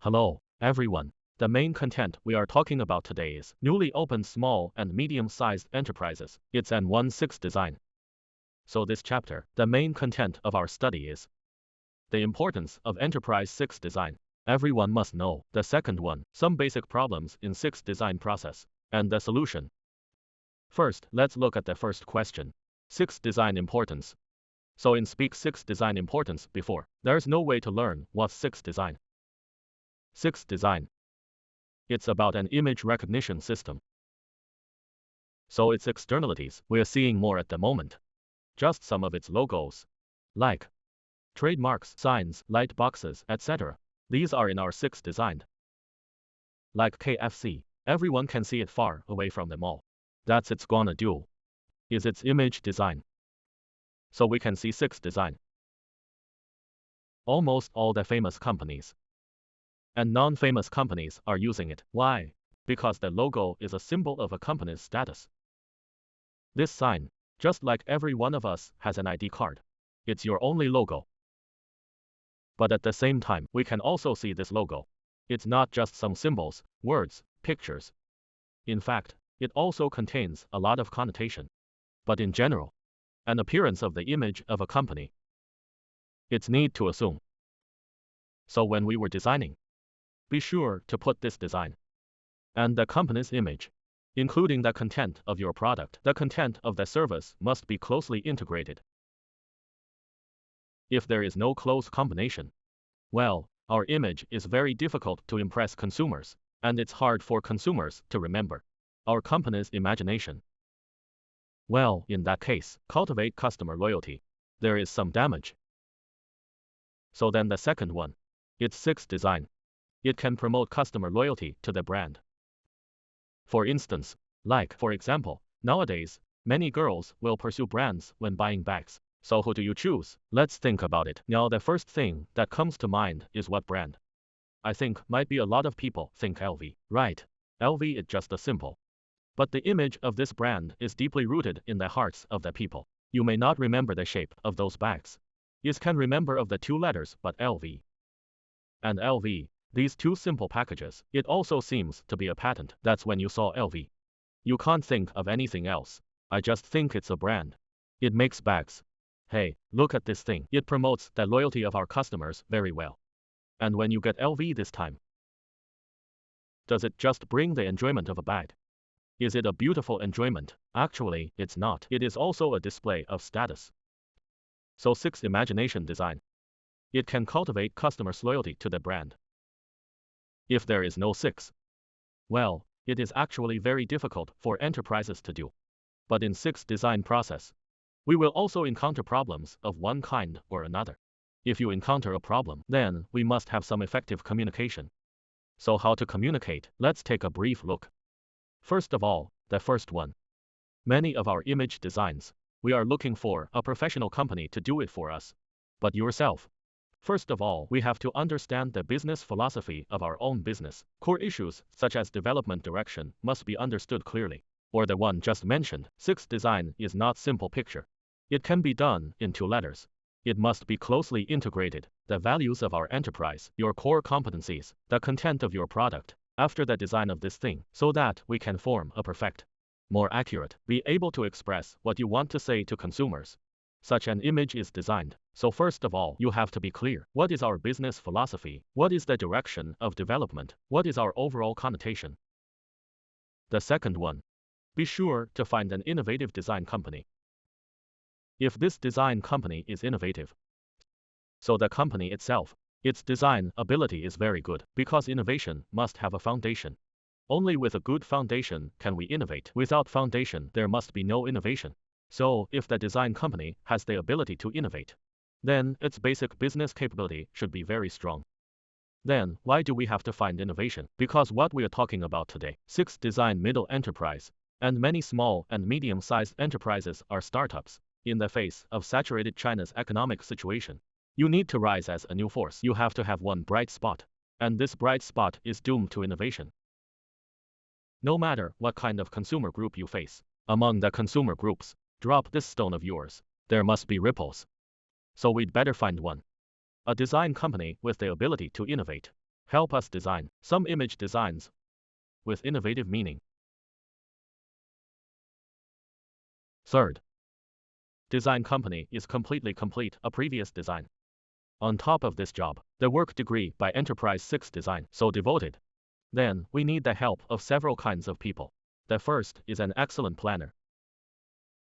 Hello, everyone. The main content we are talking about today is newly opened small and medium-sized enterprises. It's an 1/6 design. So this chapter, the main content of our study is the importance of enterprise 6 design. Everyone must know. The second one, some basic problems in 6 design process, and the solution. First, let's look at the first question. 6 design importance. So in Speak 6 design importance before, there's no way to learn what's 6 design. 6 design. It's about an image recognition system. So its externalities, we're seeing more at the moment. Just some of its logos. Like trademarks, signs, light boxes, etc. These are in our 6 designed. Like KFC, everyone can see it far away from them all. That's it's gonna do. Is its image design. So we can see 6 design. Almost all the famous companies and non-famous companies are using it. Why? Because the logo is a symbol of a company's status. This sign, just like every one of us has an ID card. It's your only logo. But at the same time, we can also see this logo. It's not just some symbols, words, pictures. In fact, it also contains a lot of connotation. But in general, an appearance of the image of a company. It's need to assume. So when we were designing, be sure to put this design and the company's image, including the content of your product, the content of the service must be closely integrated. If there is no close combination, well, our image is very difficult to impress consumers, and it's hard for consumers to remember our company's imagination. Well, in that case, cultivate customer loyalty. There is some damage. So then the second one, it's 6 design. It can promote customer loyalty to the brand. For instance, for example, nowadays, many girls will pursue brands when buying bags. So who do you choose? Let's think about it. Now the first thing that comes to mind is what brand? I think might be a lot of people think LV, right? LV is just a symbol. But the image of this brand is deeply rooted in the hearts of the people. You may not remember the shape of those bags. You can remember of the 2 letters, but LV and LV, these 2 simple packages, it also seems to be a patent. That's when you saw LV. You can't think of anything else. I just think it's a brand. It makes bags. Hey, look at this thing. It promotes the loyalty of our customers very well. And when you get LV this time, does it just bring the enjoyment of a bag? Is it a beautiful enjoyment? Actually, it's not. It is also a display of status. So 6 imagination design. It can cultivate customers' loyalty to the brand. If there is no 6, well, it is actually very difficult for enterprises to do. But in 6 design process, we will also encounter problems of one kind or another. If you encounter a problem, then we must have some effective communication. So how to communicate? Let's take a brief look. First of all, the first one. Many of our image designs, we are looking for a professional company to do it for us. But yourself. First of all, we have to understand the business philosophy of our own business. Core issues, such as development direction, must be understood clearly. Or the one just mentioned, 6 design is not simple picture. It can be done in 2 letters. It must be closely integrated, the values of our enterprise, your core competencies, the content of your product, after the design of this thing, so that we can form a perfect, more accurate, be able to express what you want to say to consumers. Such an image is designed. So first of all, you have to be clear. What is our business philosophy? What is the direction of development? What is our overall connotation? The second one, be sure to find an innovative design company. If this design company is innovative, so the company itself, its design ability is very good, because innovation must have a foundation. Only with a good foundation can we innovate. Without foundation, there must be no innovation. So, if the design company has the ability to innovate, then its basic business capability should be very strong. Then, why do we have to find innovation? Because what we are talking about today, 6 design middle enterprise, and many small and medium-sized enterprises are startups. In the face of saturated China's economic situation, you need to rise as a new force. You have to have one bright spot. And this bright spot is doomed to innovation. No matter what kind of consumer group you face, among the consumer groups, drop this stone of yours. There must be ripples. So we'd better find one. A design company with the ability to innovate. Help us design some image designs with innovative meaning. Third, design company is completely complete a previous design. On top of this job, the work degree by Enterprise 6 Design, so devoted. Then, we need the help of several kinds of people. The first is an excellent planner.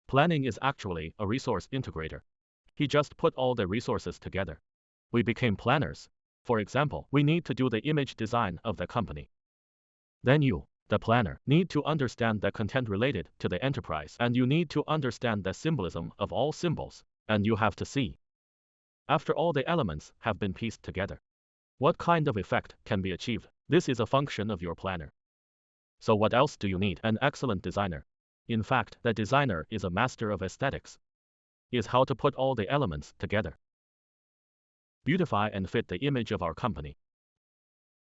Planning is actually a resource integrator. He just put all the resources together. We became planners. For example, we need to do the image design of the company. Then you, the planner, need to understand the content related to the enterprise, and you need to understand the symbolism of all symbols, and you have to see, after all the elements have been pieced together, what kind of effect can be achieved. This is a function of your planner. So what else do you need? An excellent designer. In fact, the designer is a master of aesthetics. Is how to put all the elements together, beautify and fit the image of our company.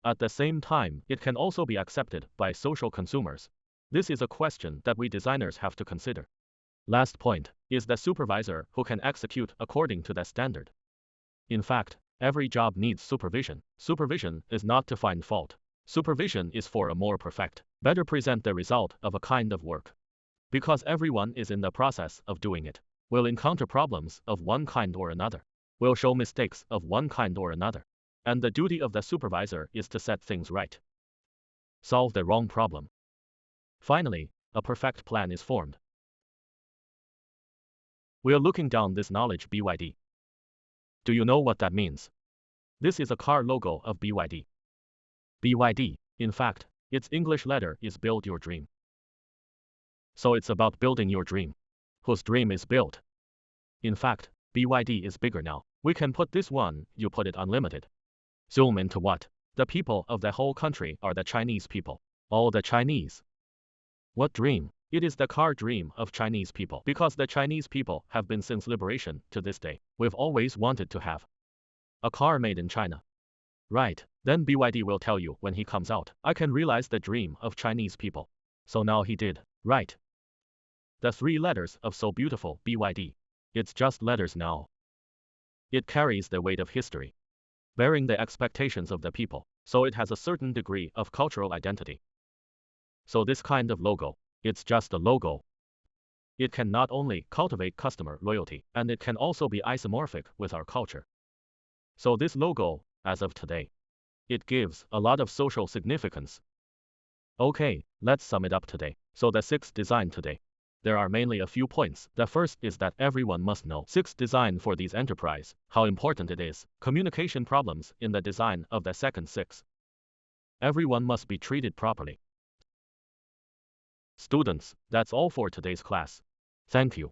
At the same time, it can also be accepted by social consumers. This is a question that we designers have to consider. Last point is the supervisor who can execute according to the standard. In fact, every job needs supervision. Supervision is not to find fault. Supervision is for a more perfect, better present the result of a kind of work. Because everyone is in the process of doing it, will encounter problems of one kind or another, will show mistakes of one kind or another. And the duty of the supervisor is to set things right, solve the wrong problem. Finally, a perfect plan is formed. We are looking down this knowledge BYD. Do you know what that means? This is a car logo of BYD. BYD, in fact, its English letter is Build Your Dream. So it's about building your dream. Whose dream is built? In fact, BYD is bigger now. We can put this one, you put it unlimited. Zoom into what? The people of the whole country are the Chinese people. All the Chinese. What dream? It is the car dream of Chinese people, because the Chinese people have been since liberation to this day. We've always wanted to have a car made in China. Right, then BYD will tell you when he comes out, I can realize the dream of Chinese people. So now he did, right? The 3 letters of so beautiful BYD. It's just letters now. It carries the weight of history, bearing the expectations of the people, so it has a certain degree of cultural identity. So this kind of logo, it's just a logo. It can not only cultivate customer loyalty, and it can also be isomorphic with our culture. So this logo, as of today, it gives a lot of social significance. Okay, let's sum it up today. So the 6th design today. There are mainly a few points. The first is that everyone must know 6th design for these enterprise, how important it is, communication problems in the design of the second 6. Everyone must be treated properly. Students, that's all for today's class. Thank you.